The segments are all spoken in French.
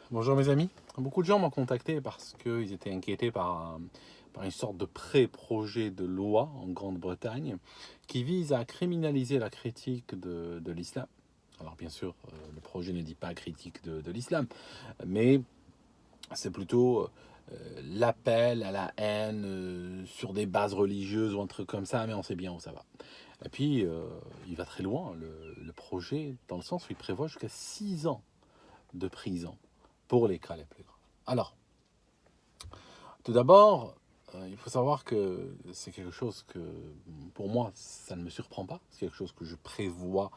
Bonjour mes amis. Beaucoup de gens m'ont contacté parce qu'ils étaient inquiétés par une sorte de pré-projet de loi en Grande-Bretagne qui vise à criminaliser la critique de l'islam. Alors bien sûr, le projet ne dit pas critique de l'islam, mais c'est plutôt l'appel à la haine sur des bases religieuses ou un truc comme ça, mais on sait bien où ça va. Et puis, il va très loin, le projet, dans le sens où il prévoit jusqu'à 6 ans de prison pour les cas les plus graves. Alors, tout d'abord, il faut savoir que c'est quelque chose que, pour moi, ça ne me surprend pas. C'est quelque chose que je prévois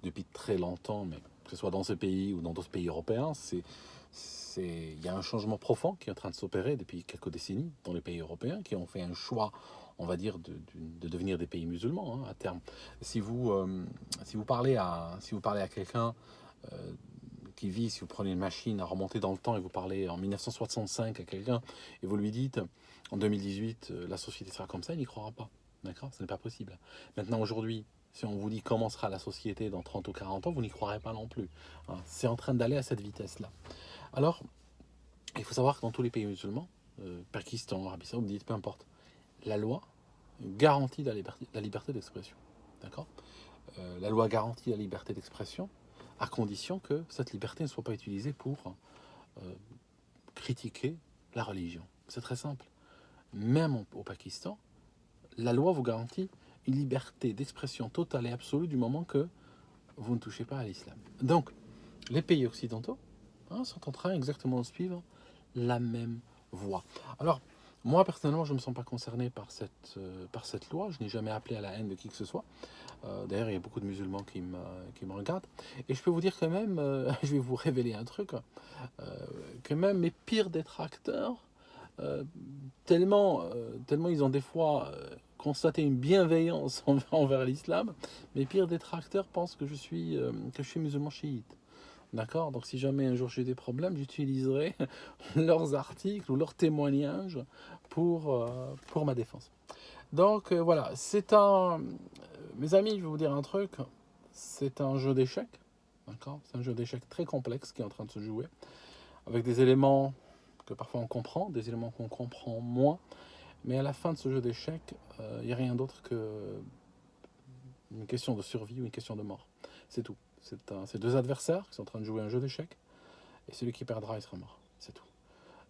depuis très longtemps, mais que ce soit dans ce pays ou dans d'autres pays européens, il y a un changement profond qui est en train de s'opérer depuis quelques décennies dans les pays européens qui ont fait un choix, on va dire, de devenir des pays musulmans hein, à terme. Si vous parlez à quelqu'un qui vit, si vous prenez une machine à remonter dans le temps et vous parlez en 1965 à quelqu'un et vous lui dites en 2018 la société sera comme ça, il n'y croira pas. D'accord? Ce n'est pas possible. Maintenant, aujourd'hui, si on vous dit comment sera la société dans 30 ou 40 ans, vous n'y croirez pas non plus. Hein. C'est en train d'aller à cette vitesse-là. Alors, il faut savoir que dans tous les pays musulmans, Pakistan, Arabie Saoudite, peu importe, la loi garantit la liberté d'expression. D'accord? La loi garantit la liberté d'expression à condition que cette liberté ne soit pas utilisée pour critiquer la religion. C'est très simple. Même au Pakistan, la loi vous garantit une liberté d'expression totale et absolue du moment que vous ne touchez pas à l'islam. Donc, les pays occidentaux sont en train exactement de suivre la même voie. Alors, moi, personnellement, je ne me sens pas concerné par cette loi. Je n'ai jamais appelé à la haine de qui que ce soit. D'ailleurs, il y a beaucoup de musulmans qui me regardent. Et je peux vous dire quand même, je vais vous révéler un truc, que même mes pires détracteurs, euh, tellement ils ont des fois constaté une bienveillance envers l'islam, mes pires détracteurs pensent que je suis musulman chiite. D'accord? Donc si jamais un jour j'ai des problèmes, j'utiliserai leurs articles ou leurs témoignages pour ma défense. Donc voilà, mes amis, je vais vous dire un truc, c'est un jeu d'échecs, d'accord? C'est un jeu d'échecs très complexe qui est en train de se jouer, avec des éléments que parfois on comprend, des éléments qu'on comprend moins, mais à la fin de ce jeu d'échecs, il n'y a rien d'autre que une question de survie ou une question de mort. C'est tout. C'est deux adversaires qui sont en train de jouer un jeu d'échecs, et celui qui perdra, il sera mort. C'est tout.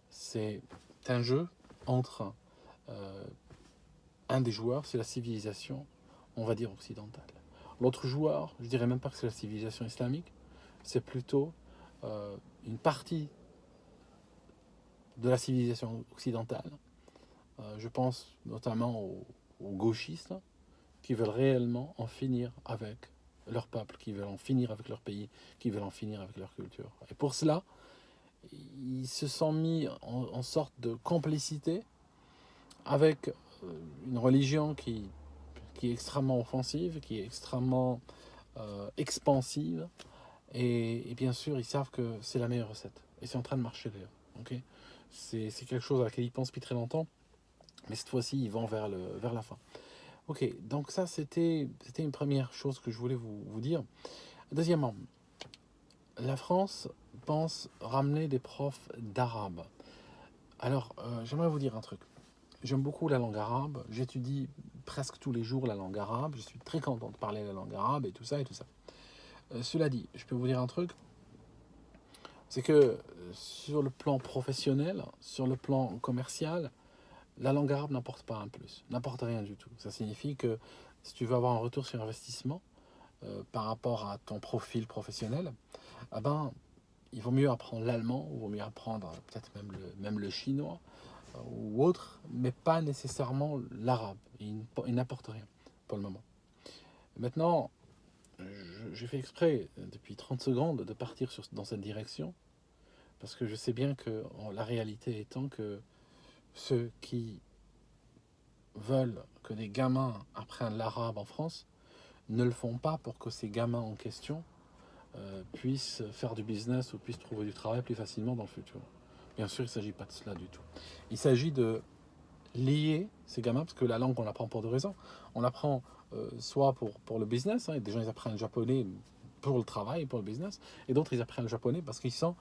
C'est un jeu entre euh, un des joueurs, c'est la civilisation, on va dire occidentale. L'autre joueur, je dirais même pas que c'est la civilisation islamique, c'est plutôt une partie de la civilisation occidentale. Je pense notamment aux gauchistes qui veulent réellement en finir avec leur peuple, qui veulent en finir avec leur pays, qui veulent en finir avec leur culture. Et pour cela, ils se sont mis en sorte de complicité avec une religion qui est extrêmement offensive, qui est extrêmement expansive. Et bien sûr, ils savent que c'est la meilleure recette. Et c'est en train de marcher d'ailleurs. Okay, c'est quelque chose à laquelle ils pensent depuis très longtemps. Mais cette fois-ci, ils vont vers la fin. Ok, donc ça, c'était une première chose que je voulais vous dire. Deuxièmement, la France pense ramener des profs d'arabe. Alors, j'aimerais vous dire un truc. J'aime beaucoup la langue arabe. J'étudie presque tous les jours la langue arabe. Je suis très content de parler la langue arabe et tout ça et tout ça. Cela dit, je peux vous dire un truc. C'est que sur le plan professionnel, sur le plan commercial, la langue arabe n'apporte pas un plus, n'apporte rien du tout. Ça signifie que si tu veux avoir un retour sur investissement par rapport à ton profil professionnel, eh ben, il vaut mieux apprendre l'allemand, ou il vaut mieux apprendre peut-être même le chinois ou autre, mais pas nécessairement l'arabe. Il n'apporte rien pour le moment. Maintenant, j'ai fait exprès depuis 30 secondes de partir dans cette direction, parce que je sais bien que la réalité étant que ceux qui veulent que des gamins apprennent l'arabe en France ne le font pas pour que ces gamins en question puissent faire du business ou puissent trouver du travail plus facilement dans le futur. Bien sûr, il ne s'agit pas de cela du tout. Il s'agit de lier ces gamins, parce que la langue, on l'apprend pour deux raisons. On l'apprend soit pour le business, et des gens ils apprennent le japonais pour le travail, pour le business, et d'autres ils apprennent le japonais parce qu'ils sont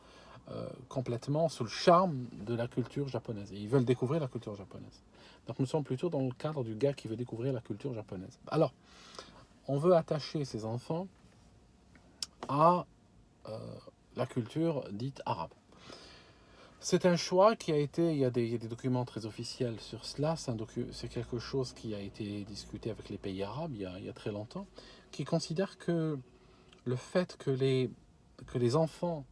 complètement sous le charme de la culture japonaise. Et ils veulent découvrir la culture japonaise. Donc nous sommes plutôt dans le cadre du gars qui veut découvrir la culture japonaise. Alors, on veut attacher ces enfants à la culture dite arabe. C'est un choix qui a été, il y a des documents très officiels sur cela, c'est quelque chose qui a été discuté avec les pays arabes il y a très longtemps, qui considèrent que le fait que les enfants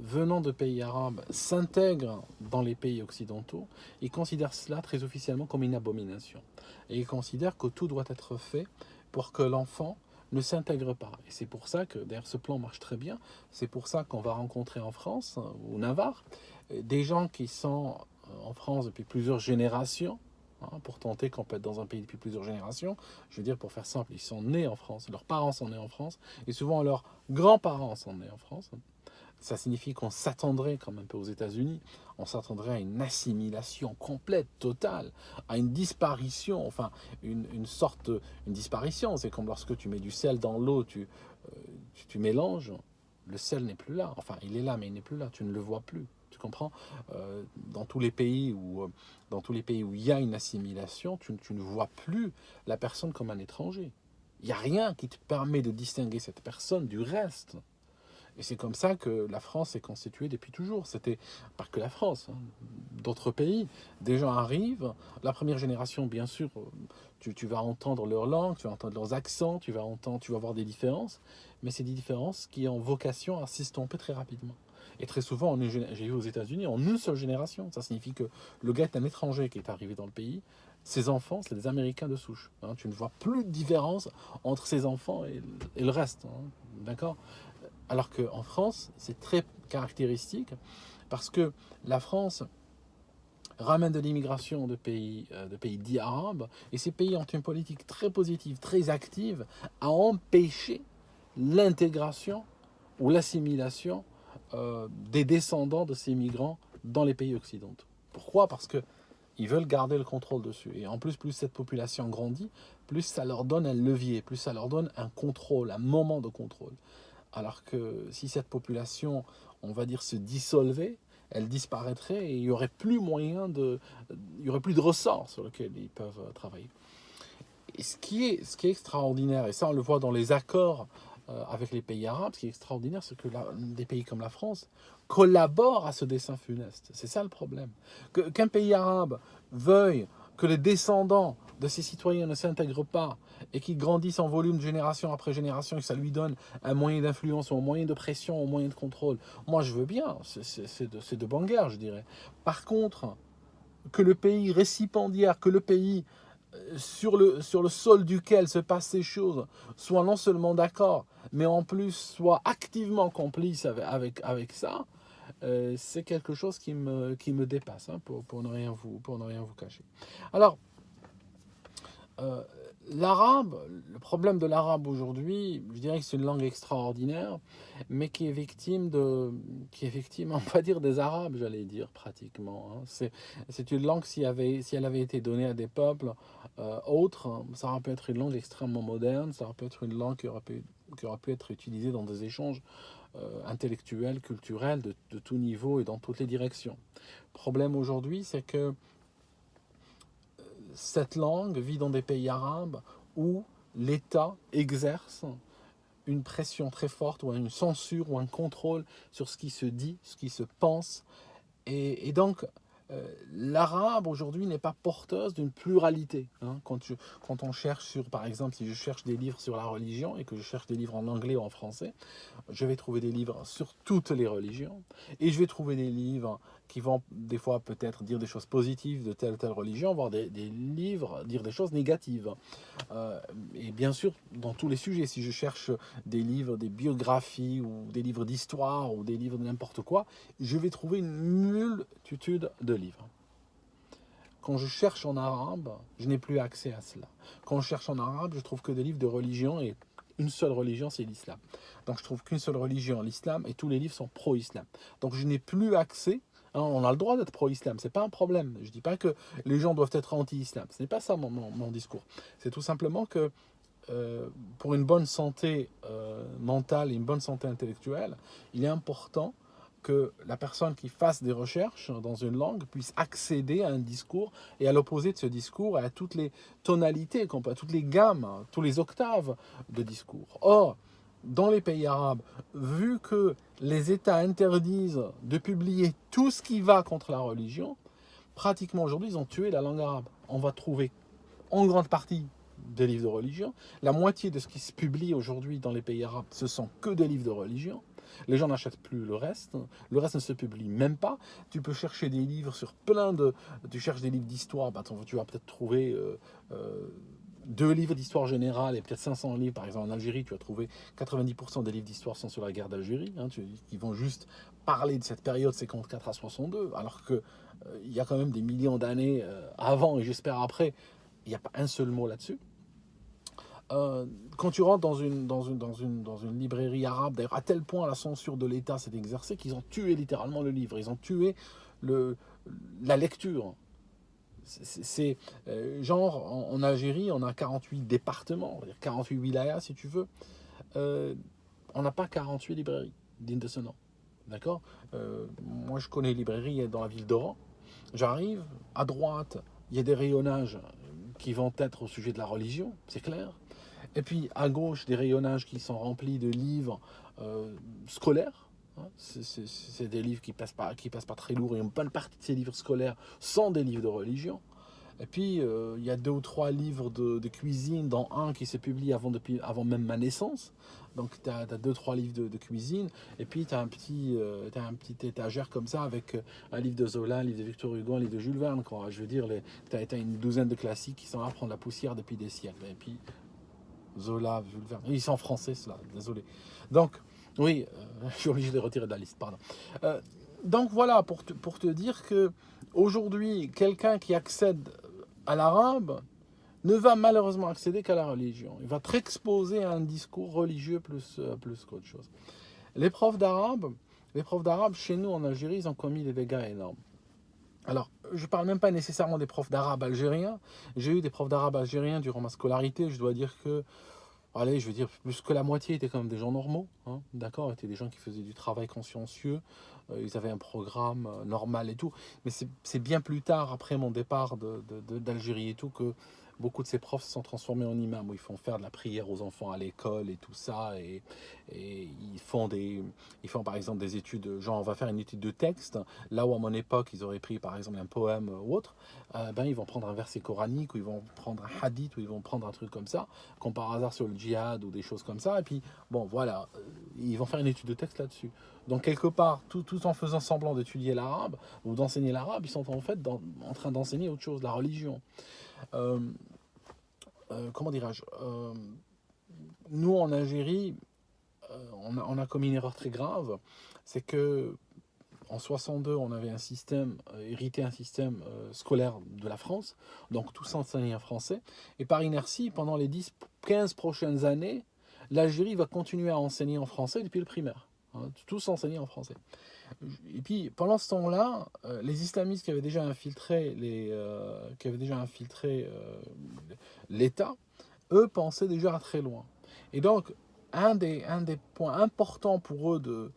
venant de pays arabes s'intègrent dans les pays occidentaux, ils considèrent cela très officiellement comme une abomination. Et ils considèrent que tout doit être fait pour que l'enfant ne s'intègre pas. Et c'est pour ça que, d'ailleurs, ce plan marche très bien. C'est pour ça qu'on va rencontrer en France, au Navarre, des gens qui sont en France depuis plusieurs générations, pour tenter qu'on peut être dans un pays depuis plusieurs générations. Je veux dire, pour faire simple, ils sont nés en France, leurs parents sont nés en France, et souvent leurs grands-parents sont nés en France. Ça signifie qu'on s'attendrait, comme un peu aux États-Unis, on s'attendrait à une assimilation complète, totale, à une disparition, enfin, une disparition. C'est comme lorsque tu mets du sel dans l'eau, tu mélanges, le sel n'est plus là. Enfin, il est là, mais il n'est plus là, tu ne le vois plus. Tu comprends ? Dans tous les pays où il y a une assimilation, tu ne vois plus la personne comme un étranger. Il n'y a rien qui te permet de distinguer cette personne du reste. Et c'est comme ça que la France est constituée depuis toujours. C'était pas que la France, d'autres pays. Des gens arrivent, la première génération, bien sûr, tu vas entendre leur langue, tu vas entendre leurs accents, tu vas voir des différences, mais c'est des différences qui ont vocation à s'estomper très rapidement. Et très souvent, j'ai vu aux États-Unis, en une seule génération. Ça signifie que le gars est un étranger qui est arrivé dans le pays. Ses enfants, c'est des Américains de souche. Tu ne vois plus de différence entre ses enfants et le reste. D'accord ? Alors qu'en France, c'est très caractéristique parce que la France ramène de l'immigration de pays dits arabes et ces pays ont une politique très positive, très active à empêcher l'intégration ou l'assimilation des descendants de ces migrants dans les pays occidentaux. Pourquoi ? Parce qu'ils veulent garder le contrôle dessus. Et en plus cette population grandit, plus ça leur donne un levier, plus ça leur donne un contrôle, un moment de contrôle. Alors que si cette population, on va dire, se dissolvait, elle disparaîtrait et il n'y aurait plus il y aurait plus de ressorts sur lesquels ils peuvent travailler. Et ce qui est extraordinaire, et ça on le voit dans les accords avec les pays arabes, ce qui est extraordinaire, c'est que des pays comme la France collaborent à ce dessein funeste. C'est ça le problème. Qu'un pays arabe veuille que les descendants de ses citoyens ne s'intègrent pas et qu'ils grandissent en volume génération après génération et que ça lui donne un moyen d'influence ou un moyen de pression ou un moyen de contrôle, moi je veux bien, c'est de bonne guerre, je dirais. Par contre, que le pays récipiendaire, que le pays sur le sol duquel se passent ces choses soit non seulement d'accord, mais en plus soit activement complice avec ça, c'est quelque chose qui me dépasse, pour ne rien vous cacher. Alors, l'arabe, le problème de l'arabe aujourd'hui, je dirais que c'est une langue extraordinaire, mais qui est victime, on va dire, des arabes, j'allais dire, pratiquement. C'est une langue, si elle avait été donnée à des peuples autres, ça aurait pu être une langue extrêmement moderne, ça aurait pu être une langue qui aurait pu être utilisée dans des échanges intellectuels, culturels, de tout niveau et dans toutes les directions. Le problème aujourd'hui, c'est que cette langue vit dans des pays arabes où l'État exerce une pression très forte ou une censure ou un contrôle sur ce qui se dit, ce qui se pense. Et donc, l'arabe aujourd'hui n'est pas porteuse d'une pluralité. Quand on cherche par exemple, si je cherche des livres sur la religion et que je cherche des livres en anglais ou en français, je vais trouver des livres sur toutes les religions et je vais trouver des livres qui vont des fois peut-être dire des choses positives de telle ou telle religion, voire des livres dire des choses négatives. Et bien sûr, dans tous les sujets, si je cherche des livres, des biographies ou des livres d'histoire ou des livres de n'importe quoi, je vais trouver une multitude de livres. Quand je cherche en arabe, je n'ai plus accès à cela. Quand je cherche en arabe, je trouve que des livres de religion et une seule religion, c'est l'islam. Donc je trouve qu'une seule religion, l'islam, et tous les livres sont pro-islam. Donc je n'ai plus accès. On a le droit d'être pro-islam, c'est pas un problème. Je dis pas que les gens doivent être anti-islam. Ce n'est pas ça mon discours. C'est tout simplement que pour une bonne santé mentale et une bonne santé intellectuelle, il est important que la personne qui fasse des recherches dans une langue puisse accéder à un discours et à l'opposé de ce discours, à toutes les tonalités, à toutes les gammes, tous les octaves de discours. Or, dans les pays arabes, vu que les États interdisent de publier tout ce qui va contre la religion, pratiquement aujourd'hui, ils ont tué la langue arabe. On va trouver en grande partie des livres de religion. La moitié de ce qui se publie aujourd'hui dans les pays arabes, ce sont que des livres de religion. Les gens n'achètent plus le reste. Le reste ne se publie même pas. Tu peux chercher des livres sur plein de... Tu cherches des livres d'histoire, bah, tu vas peut-être trouver 2 livres d'histoire générale et peut-être 500 livres. Par exemple, en Algérie, tu vas trouver 90% des livres d'histoire sont sur la guerre d'Algérie, qui vont juste parler de cette période 54 à 62, alors qu'il y a quand même des millions d'années avant et j'espère après, il n'y a pas un seul mot là-dessus. Quand tu rentres dans une librairie arabe, d'ailleurs, à tel point la censure de l'État s'est exercée qu'ils ont tué littéralement le livre, ils ont tué la lecture. C'est genre, en Algérie, on a 48 départements, on va dire 48 wilayas si tu veux. On n'a pas 48 librairies dignes de ce nom. D'accord. Moi, je connais les librairies dans la ville d'Oran. J'arrive, à droite, il y a des rayonnages qui vont être au sujet de la religion, c'est clair. Et puis, à gauche, des rayonnages qui sont remplis de livres scolaires. C'est des livres qui passent pas très lourd. Et une bonne partie de ces livres scolaires sont des livres de religion. Et puis, il y a 2 ou 3 livres de cuisine, dont un qui s'est publié avant même ma naissance. Donc, tu as 2 ou 3 livres de cuisine. Et puis, tu as un petit étagère comme ça avec un livre de Zola, un livre de Victor Hugo, un livre de Jules Verne. Quoi. Je veux dire, tu as une douzaine de classiques qui sont là à prendre la poussière depuis des siècles. Et puis, Zola, Jules Verne. Ils sont français, cela, désolé. Donc, oui, je suis obligé de les retirer de la liste, pardon. Donc, voilà, pour te dire que aujourd'hui, quelqu'un qui accède à l'arabe ne va malheureusement accéder qu'à la religion. Il va être exposé à un discours religieux plus qu'autre chose. Les profs d'arabe chez nous en Algérie, ils ont commis des dégâts énormes. Alors, je ne parle même pas nécessairement des profs d'arabe algériens. J'ai eu des profs d'arabe algériens durant ma scolarité. Je dois dire que, allez, je veux dire, plus que la moitié étaient quand même des gens normaux. D'accord, étaient des gens qui faisaient du travail consciencieux. Ils avaient un programme normal et tout. Mais c'est bien plus tard, après mon départ d'Algérie et tout, que beaucoup de ces profs se sont transformés en imams, où ils font faire de la prière aux enfants à l'école et tout ça, et ils font par exemple des études, genre on va faire une étude de texte, là où à mon époque ils auraient pris par exemple un poème ou autre, ils vont prendre un verset coranique, ou ils vont prendre un hadith, ou ils vont prendre un truc comme ça, comme par hasard sur le djihad ou des choses comme ça, et puis bon voilà, ils vont faire une étude de texte là-dessus. Donc quelque part, tout en faisant semblant d'étudier l'arabe ou d'enseigner l'arabe, ils sont en fait en train d'enseigner autre chose, la religion. Comment dirais-je, nous en Algérie, on a commis une erreur très grave, c'est que en 62, on avait hérité un système scolaire de la France, donc tout s'enseignait en français, et par inertie, pendant les 10-15 prochaines années, l'Algérie va continuer à enseigner en français depuis le primaire. Tout s'enseignait en français. Et puis, pendant ce temps-là, les islamistes qui avaient déjà infiltré l'État, eux pensaient déjà à très loin. Et donc, un des points importants pour eux de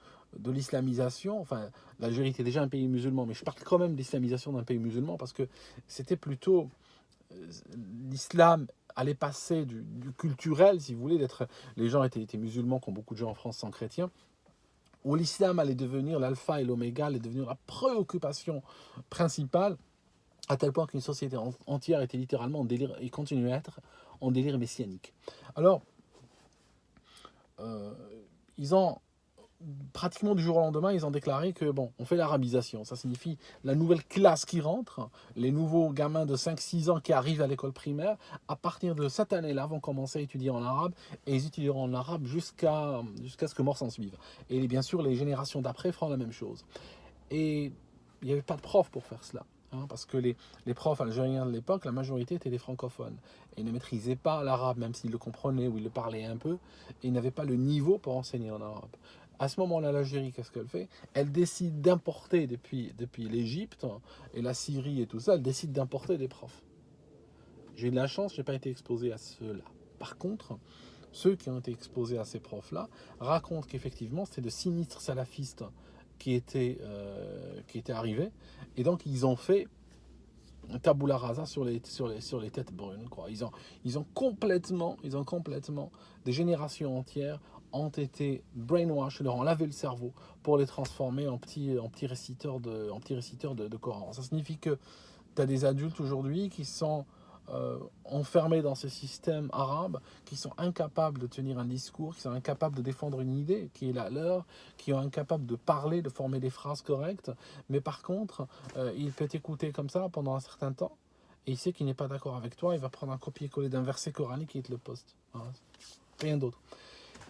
l'islamisation, enfin, l'Algérie était déjà un pays musulman, mais je parle quand même d'islamisation d'un pays musulman parce que c'était plutôt l'islam allait passer du culturel, si vous voulez, les gens étaient musulmans, comme beaucoup de gens en France sont chrétiens, où l'islam allait devenir l'alpha et l'oméga, allait devenir la préoccupation principale, à tel point qu'une société entière était littéralement en délire, et continue à être en délire messianique. Alors, ils ont pratiquement du jour au lendemain, ils ont déclaré que bon, on fait l'arabisation. Ça signifie la nouvelle classe qui rentre, les nouveaux gamins de 5-6 ans qui arrivent à l'école primaire, à partir de cette année-là, vont commencer à étudier en arabe, et ils étudieront en arabe jusqu'à ce que mort s'en suive. Et bien sûr, les générations d'après feront la même chose. Et il n'y avait pas de prof pour faire cela. Parce que les profs algériens de l'époque, la majorité étaient des francophones. Et ils ne maîtrisaient pas l'arabe, même s'ils le comprenaient ou ils le parlaient un peu. Et ils n'avaient pas le niveau pour enseigner en arabe. À ce moment-là, l'Algérie, qu'est-ce qu'elle fait? Elle décide d'importer depuis l'Égypte et la Syrie et tout ça, elle décide d'importer des profs. J'ai eu de la chance, je n'ai pas été exposé à ceux-là. Par contre, ceux qui ont été exposés à ces profs-là racontent qu'effectivement, c'était de sinistres salafistes qui étaient arrivés. Et donc, ils ont fait tabula rasa sur les têtes brunes, quoi. Ils ont complètement, des générations entières ont été brainwashed, leur ont lavé le cerveau pour les transformer en petits réciteurs de Coran. Ça signifie que tu as des adultes aujourd'hui qui sont enfermés dans ce système arabe, qui sont incapables de tenir un discours, qui sont incapables de défendre une idée qui est la leur, qui sont incapables de parler, de former des phrases correctes, mais par contre, il peut t'écouter comme ça pendant un certain temps, et il sait qu'il n'est pas d'accord avec toi, il va prendre un copier-coller d'un verset coranique et il te le poste. Voilà. Rien d'autre.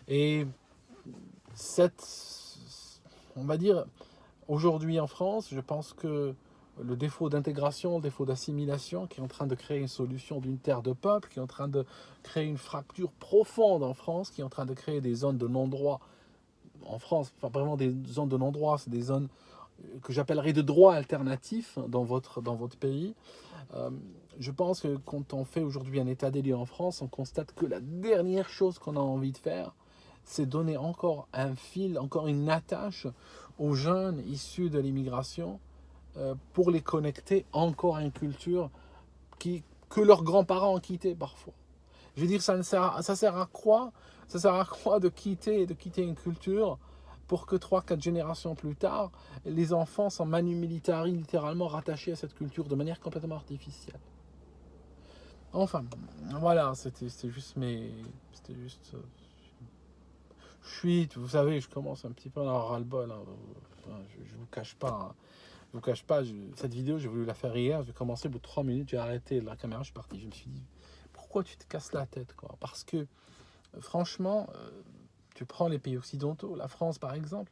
Et on va dire, aujourd'hui en France, je pense que le défaut d'intégration, le défaut d'assimilation, qui est en train de créer une solution d'une terre de peuple, qui est en train de créer une fracture profonde en France, qui est en train de créer des zones de non-droit en France, enfin vraiment des zones de non-droit, c'est des zones que j'appellerais de droit alternatif dans votre pays. Je pense que quand on fait aujourd'hui un état des lieux en France, on constate que la dernière chose qu'on a envie de faire, c'est donner encore un fil, encore une attache aux jeunes issus de l'immigration, pour les connecter encore à une culture que leurs grands-parents ont quittée parfois. Je veux dire, ça sert à quoi? Ça sert à quoi de quitter une culture pour que 3-4 générations plus tard, les enfants sont manu militari, littéralement rattachés à cette culture de manière complètement artificielle. Enfin, voilà, c'était juste vous savez, je commence un petit peu à en avoir ras-le-bol. Hein. Je vous cache pas. Hein. Je vous cache pas, cette vidéo, j'ai voulu la faire hier, j'ai commencé au bout de 3 minutes, j'ai arrêté la caméra, je suis parti. Je me suis dit, pourquoi tu te casses la tête, quoi? Parce que, franchement, tu prends les pays occidentaux, la France par exemple,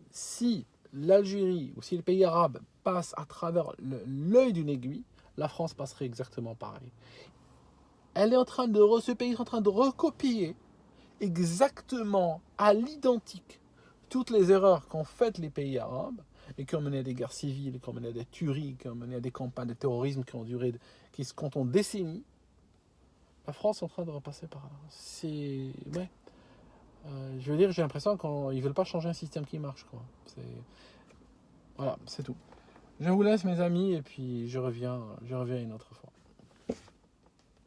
si l'Algérie ou si les pays arabes passent à travers l'œil d'une aiguille, la France passerait exactement pareil. Ce pays est en train de recopier exactement à l'identique toutes les erreurs qu'ont faites les pays arabes et qui ont mené à des guerres civiles, qui ont mené à des tueries, qui ont mené à des campagnes de terrorisme qui se comptent en décennies. La France est en train de repasser par là. Je veux dire, j'ai l'impression qu'ils ne veulent pas changer un système qui marche, quoi. Voilà, c'est tout. Je vous laisse, mes amis, et puis je reviens une autre fois.